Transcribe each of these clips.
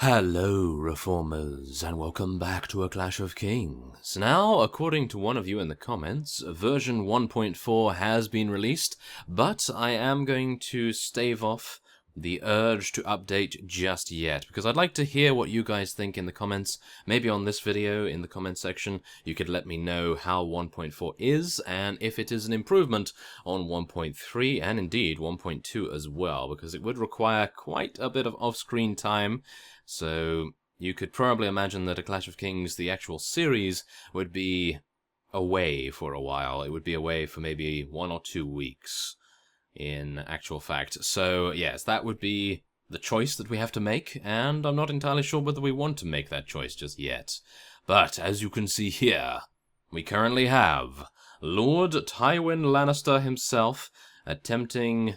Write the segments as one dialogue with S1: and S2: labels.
S1: Hello, Reformers, and welcome back to A Clash of Kings. Now, according to one of you in the comments, version 1.4 has been released, but I am going to stave off the urge to update just yet, because I'd like to hear what you guys think in the comments. Maybe on this video, in the comment section, you could let me know how 1.4 is, and if it is an improvement on 1.3, and indeed 1.2 as well, because it would require quite a bit of off-screen time. So you could probably imagine that A Clash of Kings, the actual series, would be away for a while. It would be away for maybe 1 or 2 weeks, in actual fact. So yes, that would be the choice that we have to make, and I'm not entirely sure whether we want to make that choice just yet. But as you can see here, we currently have Lord Tywin Lannister himself attempting...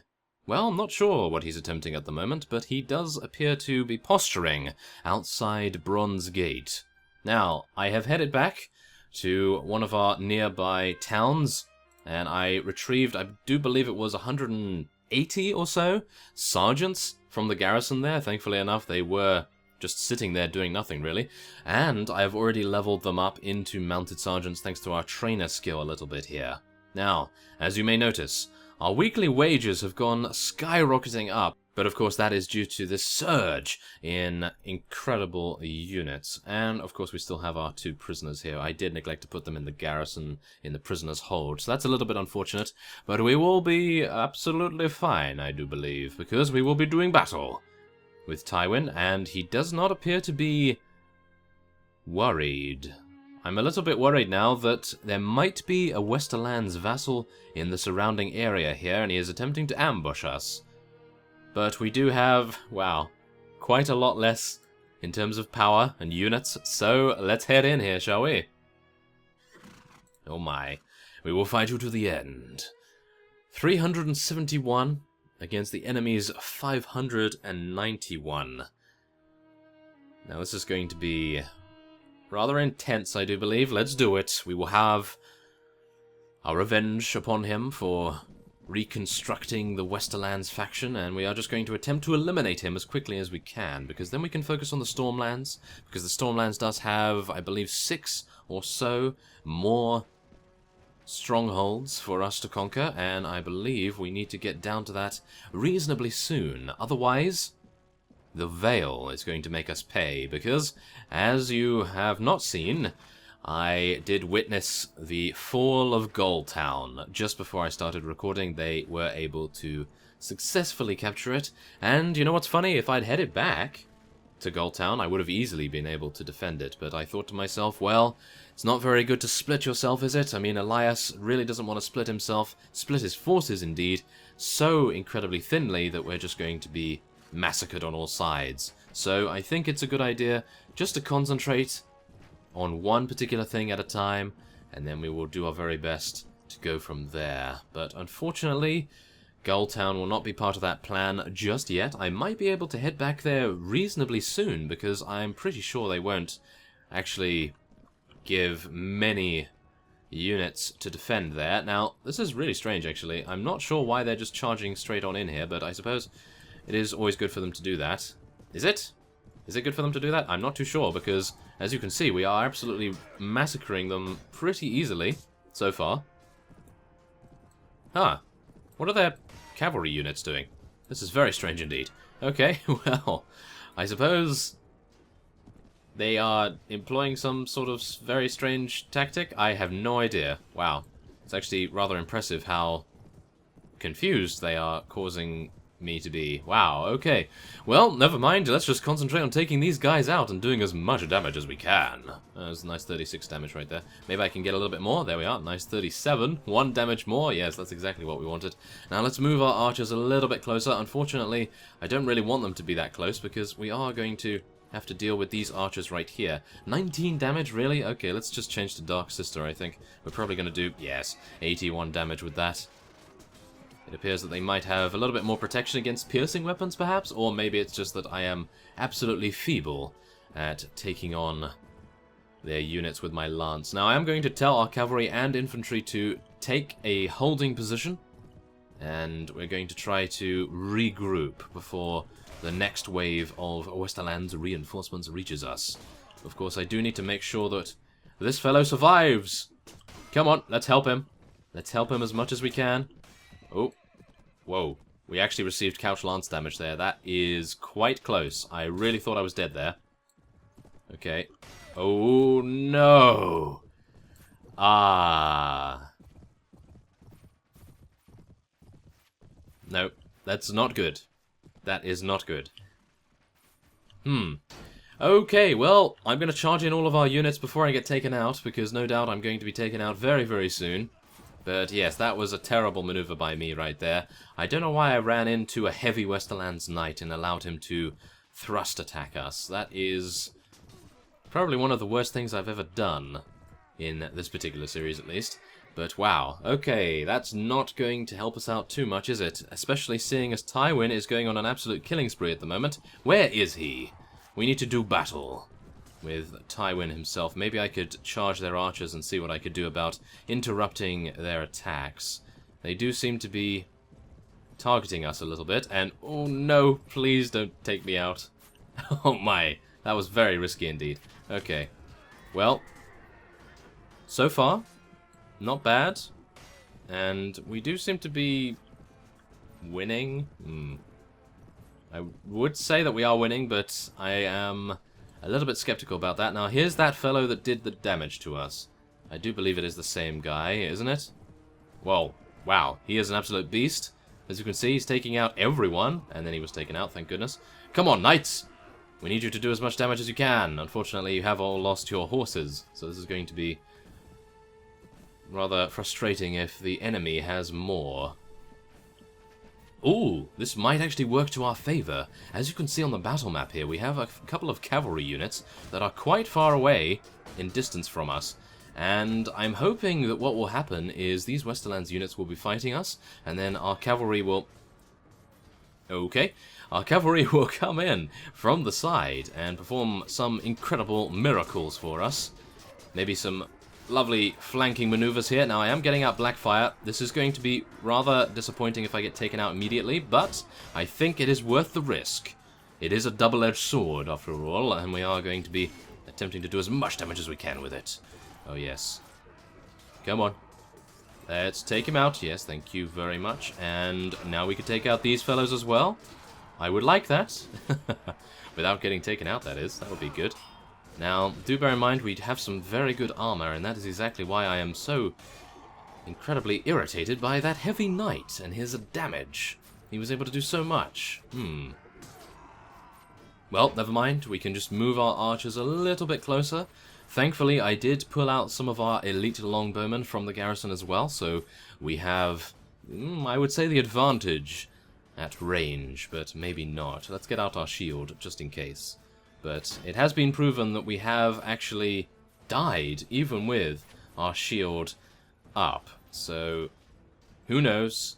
S1: Well, I'm not sure what he's attempting at the moment, but he does appear to be posturing outside Bronze Gate. Now, I have headed back to one of our nearby towns, and I retrieved, I do believe it was 180 or so sergeants from the garrison there. Thankfully enough, they were just sitting there doing nothing, really. And I have already leveled them up into mounted sergeants thanks to our trainer skill a little bit here. Now, as you may notice, our weekly wages have gone skyrocketing up, but of course that is due to this surge in incredible units. And of course we still have our 2 prisoners here. I did neglect to put them in the garrison, in the prisoners' hold, so that's a little bit unfortunate. But we will be absolutely fine, I do believe, because we will be doing battle with Tywin, and he does not appear to be worried. I'm a little bit worried now that there might be a Westerlands vassal in the surrounding area here, and he is attempting to ambush us. But we do have, wow, quite a lot less in terms of power and units, so let's head in here, shall we? Oh my, we will fight you to the end. 371 against the enemy's 591. Now this is going to be rather intense, I do believe. Let's do it. We will have our revenge upon him for reconstructing the Westerlands faction, and we are just going to attempt to eliminate him as quickly as we can, because then we can focus on the Stormlands, because the Stormlands does have, I believe, 6 or so more strongholds for us to conquer, and I believe we need to get down to that reasonably soon. Otherwise, the Vale is going to make us pay, because, as you have not seen, I did witness the fall of Goldtown. Just before I started recording, they were able to successfully capture it, and you know what's funny? If I'd headed back to Goldtown, I would have easily been able to defend it, but I thought to myself, well, it's not very good to split yourself, is it? I mean, Elias really doesn't want to split himself, split his forces indeed, so incredibly thinly that we're just going to be massacred on all sides. So I think it's a good idea just to concentrate on one particular thing at a time, and then we will do our very best to go from there. But unfortunately, Goldtown will not be part of that plan just yet. I might be able to head back there reasonably soon, because I'm pretty sure they won't actually give many units to defend there. Now, this is really strange, actually. I'm not sure why they're just charging straight on in here, but I suppose it is always good for them to do that. Is it? Is it good for them to do that? I'm not too sure, because, as you can see, we are absolutely massacring them pretty easily so far. Huh. What are their cavalry units doing? This is very strange indeed. Okay, well, I suppose they are employing some sort of very strange tactic. I have no idea. Wow. It's actually rather impressive how confused they are causing me to be. Wow, okay. Well, never mind. Let's just concentrate on taking these guys out and doing as much damage as we can. There's a nice 36 damage right there. Maybe I can get a little bit more. There we are. Nice 37. 1 damage more. Yes, that's exactly what we wanted. Now, let's move our archers a little bit closer. Unfortunately, I don't really want them to be that close, because we are going to have to deal with these archers right here. 19 damage, really? Okay, let's just change to Dark Sister, I think. We're probably going to do, yes, 81 damage with that. It appears that they might have a little bit more protection against piercing weapons, perhaps, or maybe it's just that I am absolutely feeble at taking on their units with my lance. Now, I am going to tell our cavalry and infantry to take a holding position, and we're going to try to regroup before the next wave of Westerland's reinforcements reaches us. Of course, I do need to make sure that this fellow survives. Come on, let's help him. Let's help him as much as we can. Oh, whoa. We actually received couch lance damage there. That is quite close. I really thought I was dead there. Okay. Oh, no. Ah. No, that's not good. That is not good. Okay, well, I'm going to charge in all of our units before I get taken out, because no doubt I'm going to be taken out very, very soon. But yes, that was a terrible maneuver by me right there. I don't know why I ran into a heavy Westerlands knight and allowed him to thrust attack us. That is probably one of the worst things I've ever done, in this particular series at least. But wow, okay, that's not going to help us out too much, is it? Especially seeing as Tywin is going on an absolute killing spree at the moment. Where is he? We need to do battle with Tywin himself. Maybe I could charge their archers and see what I could do about interrupting their attacks. They do seem to be targeting us a little bit, and oh no, please don't take me out. Oh my, that was very risky indeed. Okay, well, so far, not bad, and we do seem to be winning. I would say that we are winning, but I am a little bit skeptical about that. Now, here's that fellow that did the damage to us. I do believe it is the same guy, isn't it? Well, wow, he is an absolute beast. As you can see, he's taking out everyone, and then he was taken out, thank goodness. Come on, knights! We need you to do as much damage as you can. Unfortunately, you have all lost your horses, so this is going to be rather frustrating if the enemy has more. Ooh, this might actually work to our favor. As you can see on the battle map here, we have a couple of cavalry units that are quite far away in distance from us. And I'm hoping that what will happen is these Westerlands units will be fighting us, and then our cavalry will... Okay, our cavalry will come in from the side and perform some incredible miracles for us. Maybe some lovely flanking maneuvers here. Now, I am getting out Blackfire. This is going to be rather disappointing if I get taken out immediately, but I think it is worth the risk. It is a double-edged sword, after all, and we are going to be attempting to do as much damage as we can with it. Oh, yes. Come on. Let's take him out. Yes, thank you very much. And now we can take out these fellows as well. I would like that. Without getting taken out, that is. That would be good. Now, do bear in mind we have some very good armor, and that is exactly why I am so incredibly irritated by that heavy knight and his damage. He was able to do so much. Well, never mind. We can just move our archers a little bit closer. Thankfully, I did pull out some of our elite longbowmen from the garrison as well, so we have, I would say, the advantage at range, but maybe not. Let's get out our shield, just in case. But it has been proven that we have actually died, even with our shield up. So, who knows?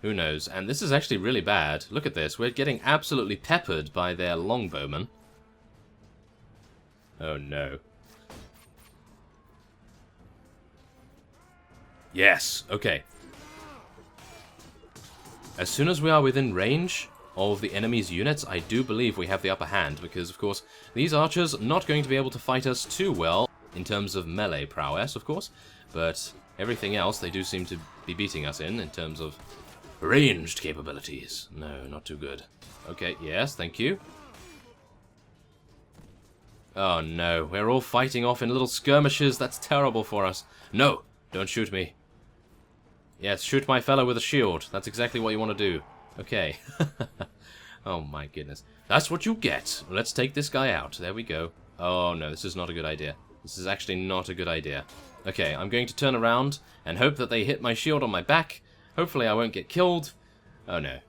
S1: Who knows? And this is actually really bad. Look at this. We're getting absolutely peppered by their longbowmen. Oh no. Yes, okay. As soon as we are within range of the enemy's units, I do believe we have the upper hand, because, of course, these archers are not going to be able to fight us too well in terms of melee prowess, of course, but everything else they do seem to be beating us in terms of ranged capabilities. No, not too good. Okay, yes, thank you. Oh no, we're all fighting off in little skirmishes. That's terrible for us. No, don't shoot me. Yes, shoot my fellow with a shield. That's exactly what you want to do. Okay. Oh my goodness. That's what you get. Let's take this guy out. There we go. Oh no, this is not a good idea. This is actually not a good idea. Okay, I'm going to turn around and hope that they hit my shield on my back. Hopefully I won't get killed. Oh no.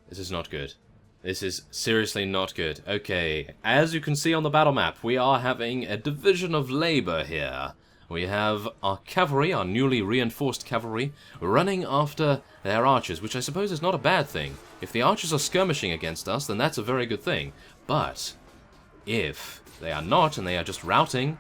S1: This is not good. This is seriously not good. Okay, as you can see on the battle map, we are having a division of labor here. We have our cavalry, our newly reinforced cavalry, running after their archers, which I suppose is not a bad thing. If the archers are skirmishing against us, then that's a very good thing. But if they are not, and they are just routing,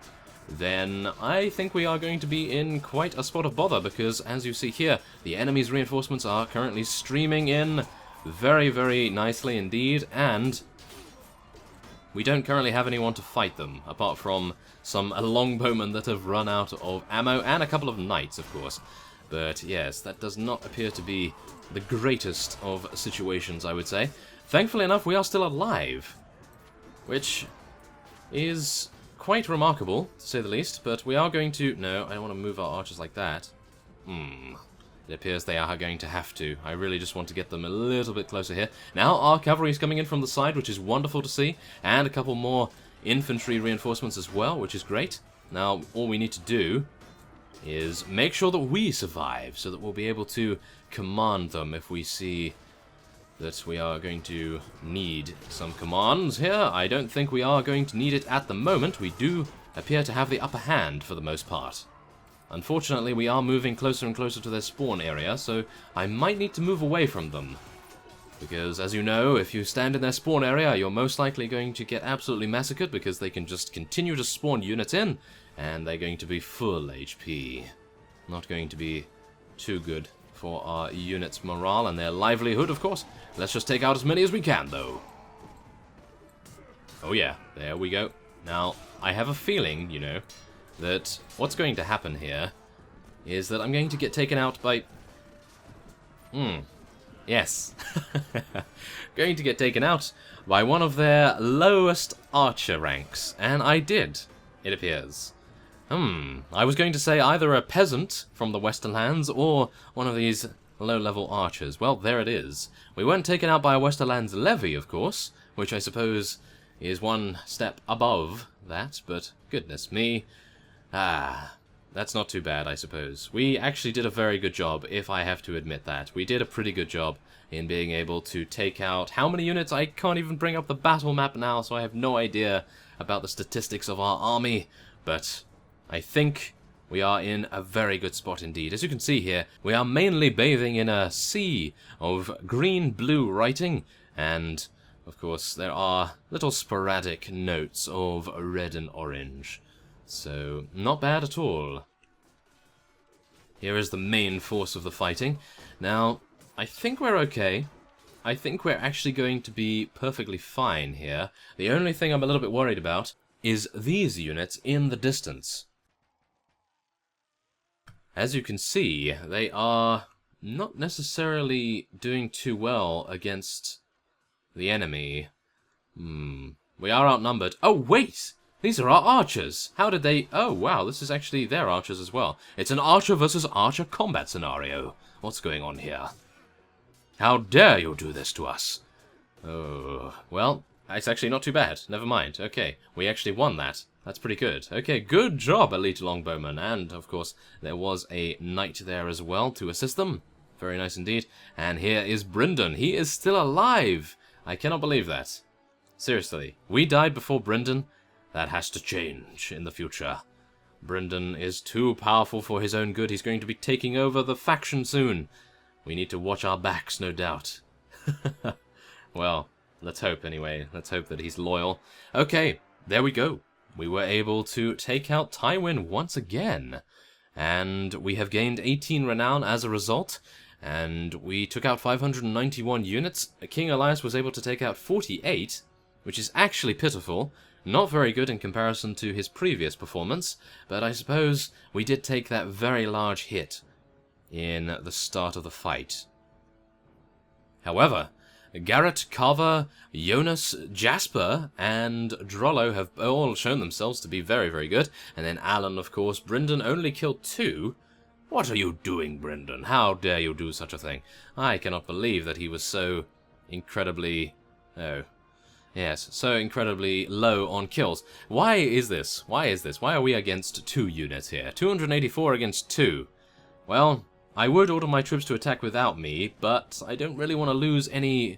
S1: then I think we are going to be in quite a spot of bother, because as you see here, the enemy's reinforcements are currently streaming in very, very nicely indeed, and we don't currently have anyone to fight them, apart from some longbowmen that have run out of ammo, and a couple of knights, of course. But yes, that does not appear to be the greatest of situations, I would say. Thankfully enough, we are still alive, which is quite remarkable, to say the least, but we are going to... No, I don't want to move our archers like that. It appears they are going to have to. I really just want to get them a little bit closer here. Now our cavalry is coming in from the side, which is wonderful to see, and a couple more infantry reinforcements as well, which is great. Now, all we need to do is make sure that we survive, so that we'll be able to command them if we see that we are going to need some commands here. I don't think we are going to need it at the moment. We do appear to have the upper hand for the most part. Unfortunately, we are moving closer and closer to their spawn area, so I might need to move away from them. Because, as you know, if you stand in their spawn area, you're most likely going to get absolutely massacred, because they can just continue to spawn units in, and they're going to be full HP. Not going to be too good for our units' morale and their livelihood, of course. Let's just take out as many as we can, though. Oh yeah, there we go. Now, I have a feeling, you know, that what's going to happen here is that I'm going to get taken out by... Yes. Going to get taken out by one of their lowest archer ranks. And I did, it appears. I was going to say either a peasant from the Western Lands or one of these low-level archers. Well, there it is. We weren't taken out by a Western Lands levy, of course, which I suppose is one step above that, but goodness me. That's not too bad, I suppose. We actually did a very good job, if I have to admit that. We did a pretty good job in being able to take out how many units? I can't even bring up the battle map now, so I have no idea about the statistics of our army, but I think we are in a very good spot indeed. As you can see here, we are mainly bathing in a sea of green-blue writing, and, of course, there are little sporadic notes of red and orange. So, not bad at all. Here is the main force of the fighting. Now, I think we're okay. I think we're actually going to be perfectly fine here. The only thing I'm a little bit worried about is these units in the distance. As you can see, they are not necessarily doing too well against the enemy. We are outnumbered. Oh, wait! These are our archers! How did they... Oh, wow, this is actually their archers as well. It's an archer versus archer combat scenario. What's going on here? How dare you do this to us? Oh, well, it's actually not too bad. Never mind. Okay, we actually won that. That's pretty good. Okay, good job, elite longbowmen. And, of course, there was a knight there as well to assist them. Very nice indeed. And here is Brynden. He is still alive. I cannot believe that. Seriously, we died before Brynden. That has to change in the future. Brynden is too powerful for his own good. He's going to be taking over the faction soon. We need to watch our backs, no doubt. Well, let's hope anyway. Let's hope that he's loyal. Okay, there we go. We were able to take out Tywin once again. And we have gained 18 renown as a result. And we took out 591 units. King Elias was able to take out 48, which is actually pitiful. Not very good in comparison to his previous performance, but I suppose we did take that very large hit in the start of the fight. However, Garrett, Carver, Jonas, Jasper, and Drollo have all shown themselves to be very, very good. And then Alan, of course. Brynden only killed 2. What are you doing, Brynden? How dare you do such a thing? I cannot believe that he was so incredibly... Oh... Yes, so incredibly low on kills. Why is this? Why is this? Why are we against 2 units here? 284 against 2. Well, I would order my troops to attack without me, but I don't really want to lose any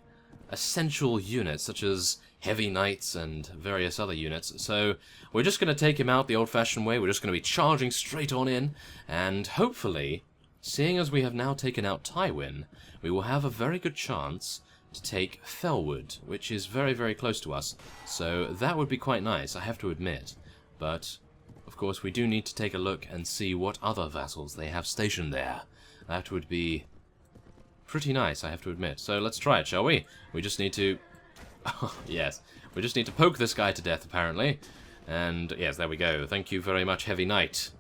S1: essential units, such as heavy knights and various other units. So we're just going to take him out the old-fashioned way. We're just going to be charging straight on in, and hopefully, seeing as we have now taken out Tywin, we will have a very good chance to take Felwood, which is very, very close to us. So that would be quite nice, I have to admit. But, of of course, we do need to take a look and see what other vassals they have stationed there. That would be pretty nice, I have to admit. So let's try it, shall we? We just need to... yes, we just need to poke this guy to death, apparently. And, yes, there we go. Thank you very much, Heavy Knight.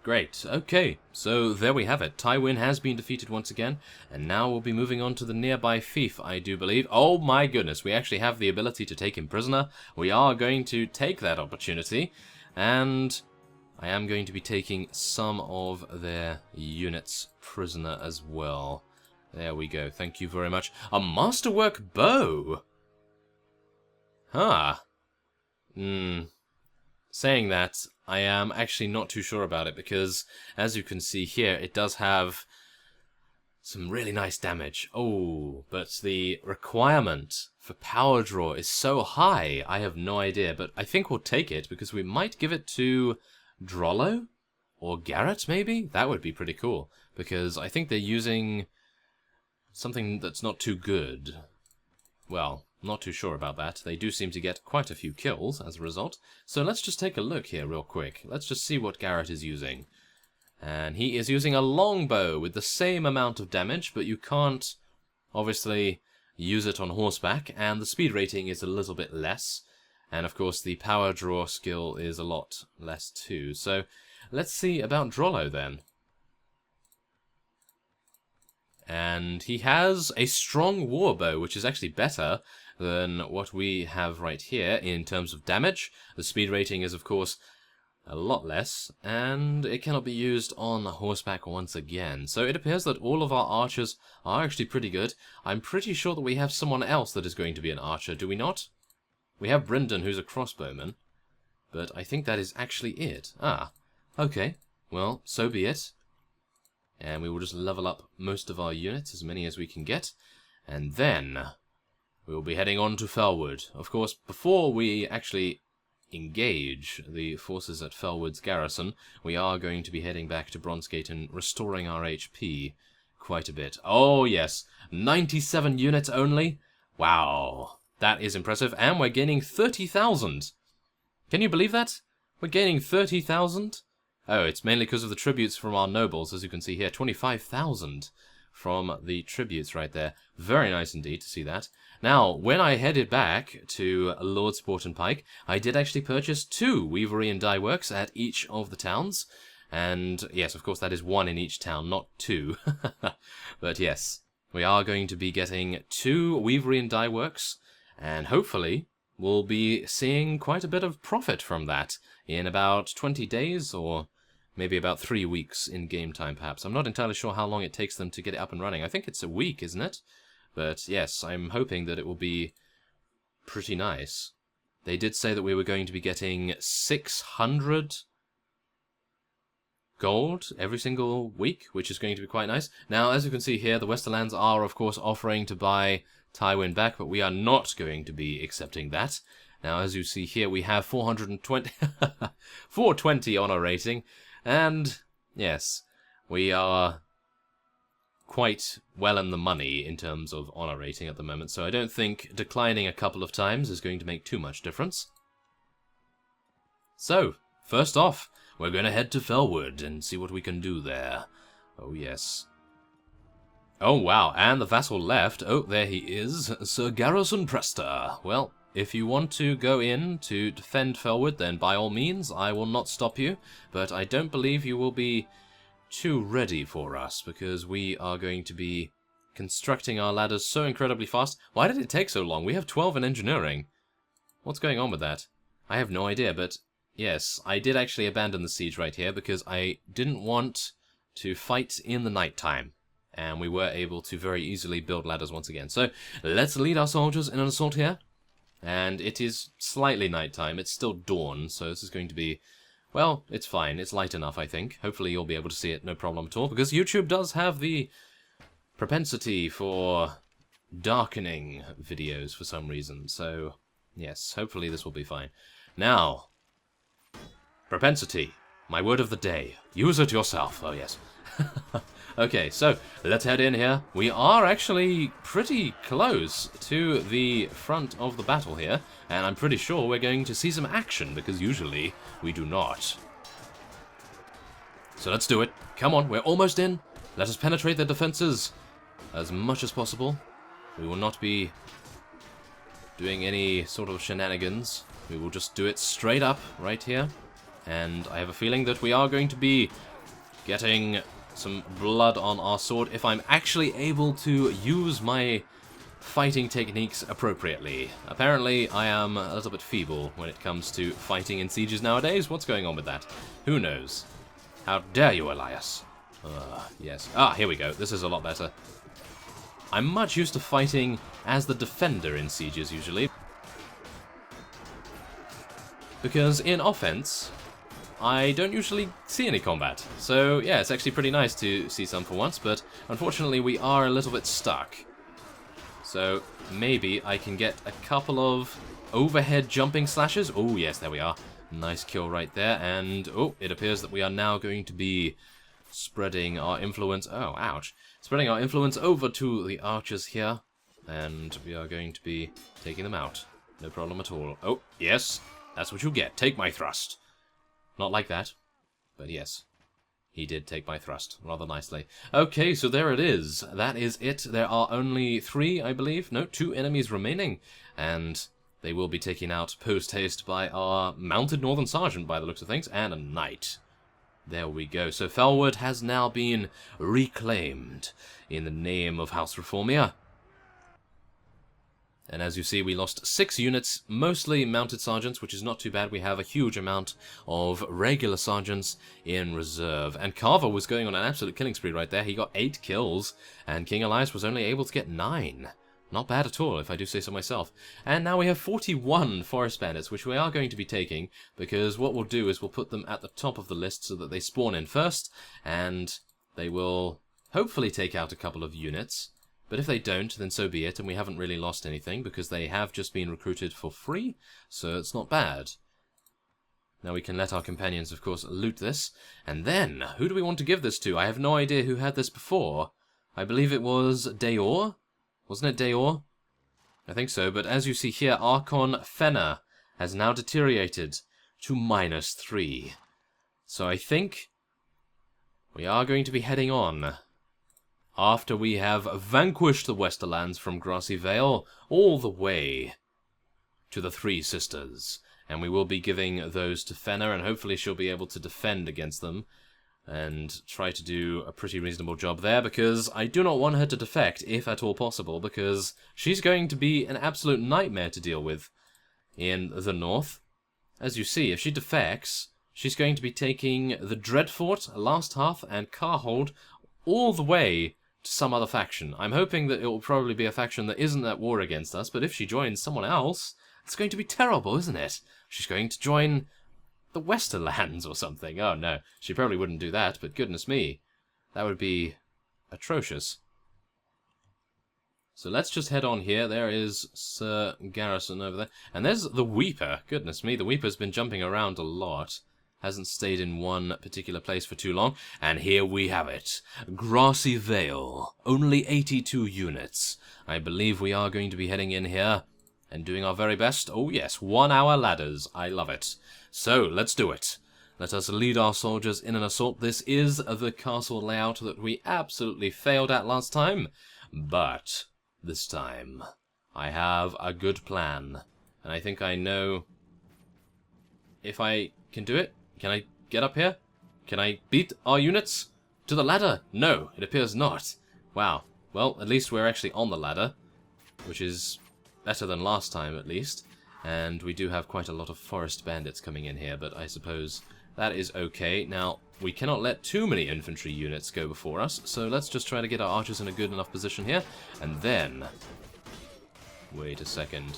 S1: Great, okay, so there we have it. Tywin has been defeated once again, and now we'll be moving on to the nearby fief, I do believe. Oh my goodness, we actually have the ability to take him prisoner. We are going to take that opportunity, and I am going to be taking some of their units prisoner as well. There we go, thank you very much. A masterwork bow! Huh. Saying that, I am actually not too sure about it, because, as you can see here, it does have some really nice damage. Oh, but the requirement for power draw is so high, I have no idea, but I think we'll take it, because we might give it to Drollo? Or Garrett, maybe? That would be pretty cool, because I think they're using something that's not too good. Well, not too sure about that. They do seem to get quite a few kills as a result. So let's just take a look here real quick. Let's just see what Garrett is using. And he is using a longbow with the same amount of damage, but you can't obviously use it on horseback, and the speed rating is a little bit less. And of course the power draw skill is a lot less too. So let's see about Drollo then. And he has a strong warbow, which is actually better than what we have right here in terms of damage. The speed rating is, of course, a lot less, and it cannot be used on horseback once again. So it appears that all of our archers are actually pretty good. I'm pretty sure that we have someone else that is going to be an archer, do we not? We have Brendan, who's a crossbowman, but I think that is actually it. Ah, okay. Well, so be it. And we will just level up most of our units, as many as we can get. And then we will be heading on to Felwood. Of course, before we actually engage the forces at Felwood's garrison, we are going to be heading back to Bronsgate and restoring our HP quite a bit. Oh, yes. 97 units only? Wow. That is impressive. And we're gaining 30,000. Can you believe that? We're gaining 30,000? Oh, it's mainly because of the tributes from our nobles, as you can see here. 25,000 from the tributes right there. Very nice indeed to see that. Now, when I headed back to Lordsport and Pike, I did actually purchase 2 weavery and dye works at each of the towns. And, yes, of course, that is 1 in each town, not 2. But, yes, we are going to be getting 2 weavery and dye works, and hopefully we'll be seeing quite a bit of profit from that in about 20 days, or maybe about 3 weeks in game time, perhaps. I'm not entirely sure how long it takes them to get it up and running. I think it's a week, isn't it? But yes, I'm hoping that it will be pretty nice. They did say that we were going to be getting 600 gold every single week, which is going to be quite nice. Now, as you can see here, the Westerlands are, of course, offering to buy Tywin back, but we are not going to be accepting that. Now, as you see here, we have 420, 420 honor rating, and yes, we are quite well in the money in terms of honor rating at the moment, so I don't think declining a couple of times is going to make too much difference. So, first off, we're going to head to Felwood and see what we can do there. Oh, yes. Oh, wow, and the vassal left. Oh, there he is, Sir Garrison Prester. Well, if you want to go in to defend Felwood, then by all means, I will not stop you. But I don't believe you will be too ready for us, because we are going to be constructing our ladders so incredibly fast. Why did it take so long? We have 12 in engineering. What's going on with that? I have no idea, but yes, I did actually abandon the siege right here, because I didn't want to fight in the night time. And we were able to very easily build ladders once again. So, let's lead our soldiers in an assault here. And it is slightly nighttime. It's still dawn, so this is going to be... well, it's fine. It's light enough, I think. Hopefully you'll be able to see it, no problem at all. Because YouTube does have the propensity for darkening videos for some reason. So, yes, hopefully this will be fine. Now, propensity. My word of the day. Use it yourself. Oh, yes. Okay, so let's head in here. We are actually pretty close to the front of the battle here, and I'm pretty sure we're going to see some action, because usually we do not. So let's do it. Come on, we're almost in. Let us penetrate their defenses as much as possible. We will not be doing any sort of shenanigans. We will just do it straight up right here. And I have a feeling that we are going to be getting some blood on our sword if I'm actually able to use my fighting techniques appropriately. Apparently, I am a little bit feeble when it comes to fighting in sieges nowadays. What's going on with that? Who knows? How dare you, Elias? Yes. Ah, here we go. This is a lot better. I'm much used to fighting as the defender in sieges, usually. Because in offense, I don't usually see any combat. So, yeah, it's actually pretty nice to see some for once, but unfortunately we are a little bit stuck. So, maybe I can get a couple of overhead jumping slashes. Oh, yes, there we are. Nice kill right there, and, oh, it appears that we are now going to be spreading our influence, oh, ouch, spreading our influence over to the archers here, and we are going to be taking them out. No problem at all. Oh, yes, that's what you get. Take my thrust. Not like that, but yes, he did take my thrust rather nicely. Okay, so there it is. That is it. There are only 3, I believe, no, 2 enemies remaining, and they will be taken out post-haste by our mounted Northern Sergeant, by the looks of things, and a knight. There we go. So Felwood has now been reclaimed in the name of House Reformia. And as you see, we lost 6 units, mostly mounted sergeants, which is not too bad. We have a huge amount of regular sergeants in reserve. And Carver was going on an absolute killing spree right there. He got 8 kills, and King Elias was only able to get 9. Not bad at all, if I do say so myself. And now we have 41 forest bandits, which we are going to be taking, because what we'll do is we'll put them at the top of the list so that they spawn in first, and they will hopefully take out a couple of units. But if they don't, then so be it, and we haven't really lost anything, because they have just been recruited for free, so it's not bad. Now we can let our companions, of course, loot this. And then, who do we want to give this to? I have no idea who had this before. I believe it was Daor? Wasn't it Daor? I think so, but as you see here, Archon Fenner has now deteriorated to -3. So I think we are going to be heading on after we have vanquished the Westerlands from Grassy Vale all the way to the Three Sisters. And we will be giving those to Fenner, and hopefully she'll be able to defend against them and try to do a pretty reasonable job there, because I do not want her to defect, if at all possible, because she's going to be an absolute nightmare to deal with in the north. As you see, if she defects, she's going to be taking the Dreadfort, Last Hearth, and Carhold all the way to some other faction. I'm hoping that it will probably be a faction that isn't at war against us, but if she joins someone else, it's going to be terrible, isn't it? She's going to join the Westerlands or something. Oh no, she probably wouldn't do that, but goodness me, that would be atrocious. So let's just head on here. There is Sir Garrison over there. And there's the Weeper. Goodness me, the Weeper's been jumping around a lot. Hasn't stayed in one particular place for too long. And here we have it. Grassy Vale. Only 82 units. I believe we are going to be heading in here and doing our very best. Oh yes, 1 hour ladders. I love it. So, let's do it. Let us lead our soldiers in an assault. This is the castle layout that we absolutely failed at last time. But this time, I have a good plan. And I think I know if I can do it. Can I get up here? Can I beat our units to the ladder? No, it appears not. Wow. Well, at least we're actually on the ladder, which is better than last time, at least. And we do have quite a lot of forest bandits coming in here, but I suppose that is okay. Now, we cannot let too many infantry units go before us, so let's just try to get our archers in a good enough position here. And then... wait a second.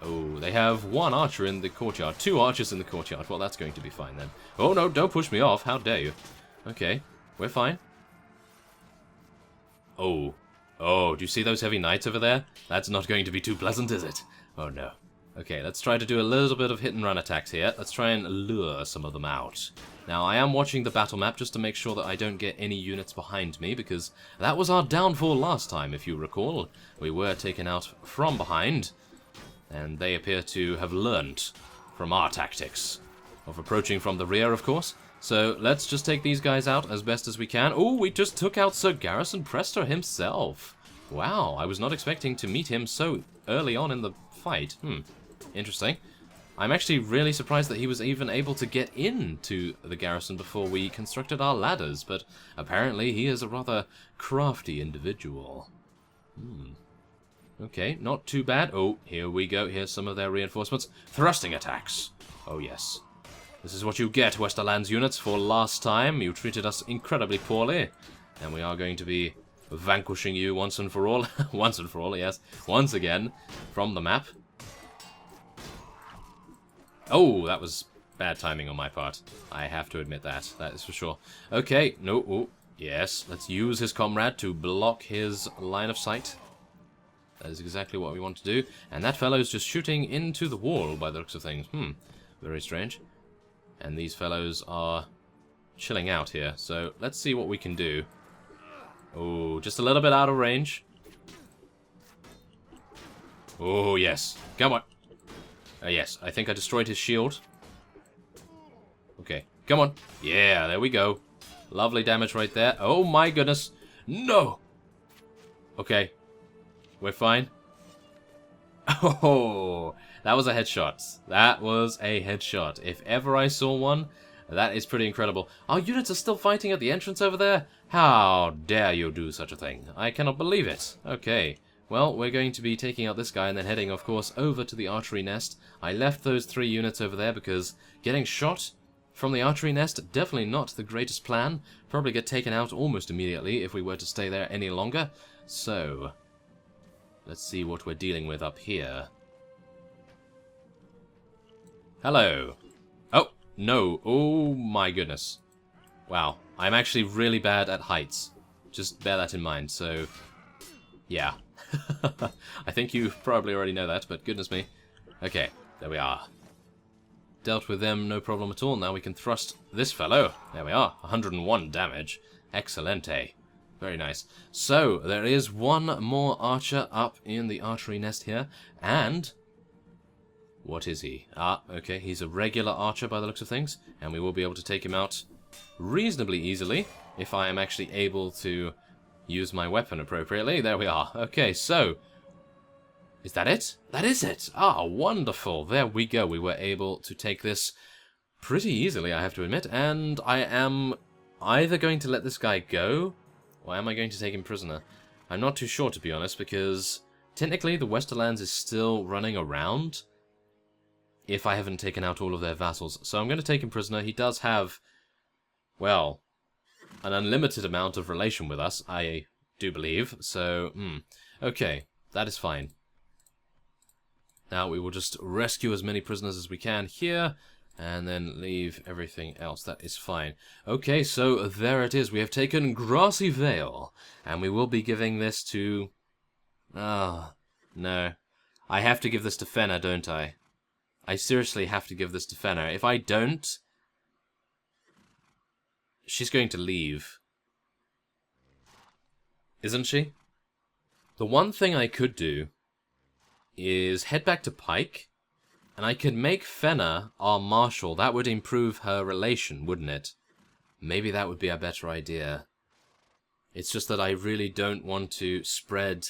S1: Oh, they have 1 archer in the courtyard. 2 archers in the courtyard. Well, that's going to be fine then. Oh no, don't push me off. How dare you. Okay, we're fine. Oh. Oh, do you see those heavy knights over there? That's not going to be too pleasant, is it? Oh no. Okay, let's try to do a little bit of hit-and-run attacks here. Let's try and lure some of them out. Now, I am watching the battle map just to make sure that I don't get any units behind me, because that was our downfall last time, if you recall. We were taken out from behind, and they appear to have learned from our tactics of approaching from the rear, of course. So let's just take these guys out as best as we can. Oh, we just took out Sir Garrison Prester himself. Wow, I was not expecting to meet him so early on in the fight. Interesting. I'm actually really surprised that he was even able to get into the garrison before we constructed our ladders, but apparently he is a rather crafty individual. Okay, not too bad. Oh, here we go. Here's some of their reinforcements. Thrusting attacks. Oh, yes. This is what you get, Westerlands units, for last time. You treated us incredibly poorly, and we are going to be vanquishing you once and for all. Once and for all, yes. Once again, from the map. Oh, that was bad timing on my part. I have to admit that. That is for sure. Okay, no, oh, yes. Let's use his comrade to block his line of sight. That is exactly what we want to do. And that fellow's just shooting into the wall by the looks of things. Very strange. And these fellows are chilling out here. So let's see what we can do. Oh, just a little bit out of range. Oh, yes. Come on. Yes, I think I destroyed his shield. Okay, come on. Yeah, there we go. Lovely damage right there. Oh my goodness. No! Okay. We're fine. Oh, that was a headshot. That was a headshot. If ever I saw one, that is pretty incredible. Our units are still fighting at the entrance over there? How dare you do such a thing? I cannot believe it. Okay. Well, we're going to be taking out this guy and then heading, of course, over to the archery nest. I left those 3 units over there because getting shot from the archery nest, definitely not the greatest plan. Probably get taken out almost immediately if we were to stay there any longer. So, let's see what we're dealing with up here. Hello. Oh, no. Oh, my goodness. Wow. I'm actually really bad at heights. Just bear that in mind, so yeah. I think you probably already know that, but goodness me. Okay, there we are. Dealt with them, no problem at all. Now we can thrust this fellow. There we are, 101 damage. Excelente. Very nice. So, there is one more archer up in the archery nest here, and what is he? Ah, okay, he's a regular archer by the looks of things, and we will be able to take him out reasonably easily if I am actually able to use my weapon appropriately. There we are. Okay, so is that it? That is it. Ah, wonderful. There we go. We were able to take this pretty easily, I have to admit, and I am either going to let this guy go, or am I going to take him prisoner? I'm not too sure, to be honest, because technically the Westerlands is still running around if I haven't taken out all of their vassals. So I'm going to take him prisoner. He does have, well, an unlimited amount of relation with us, I do believe. So, okay, that is fine. Now we will just rescue as many prisoners as we can here, and then leave everything else. That is fine. Okay, so there it is. We have taken Grassy Vale, and we will be giving this to... no. I have to give this to Fenna, don't I? I seriously have to give this to Fenna. If I don't, she's going to leave. Isn't she? The one thing I could do is head back to Pike, and I could make Fenna our marshal. That would improve her relation, wouldn't it? Maybe that would be a better idea. It's just that I really don't want to spread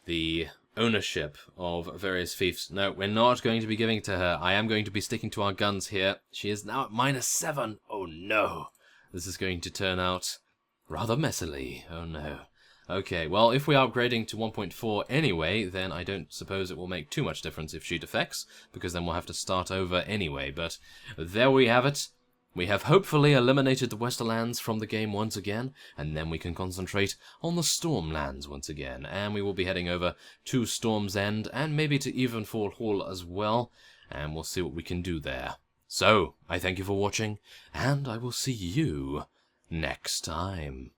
S1: the ownership of various fiefs. No, we're not going to be giving it to her. I am going to be sticking to our guns here. She is now at -7. Oh no. This is going to turn out rather messily. Oh no. Okay, well, if we are upgrading to 1.4 anyway, then I don't suppose it will make too much difference if she defects, because then we'll have to start over anyway. But there we have it. We have hopefully eliminated the Westerlands from the game once again, and then we can concentrate on the Stormlands once again. And we will be heading over to Storm's End, and maybe to Evenfall Hall as well, and we'll see what we can do there. So, I thank you for watching, and I will see you next time.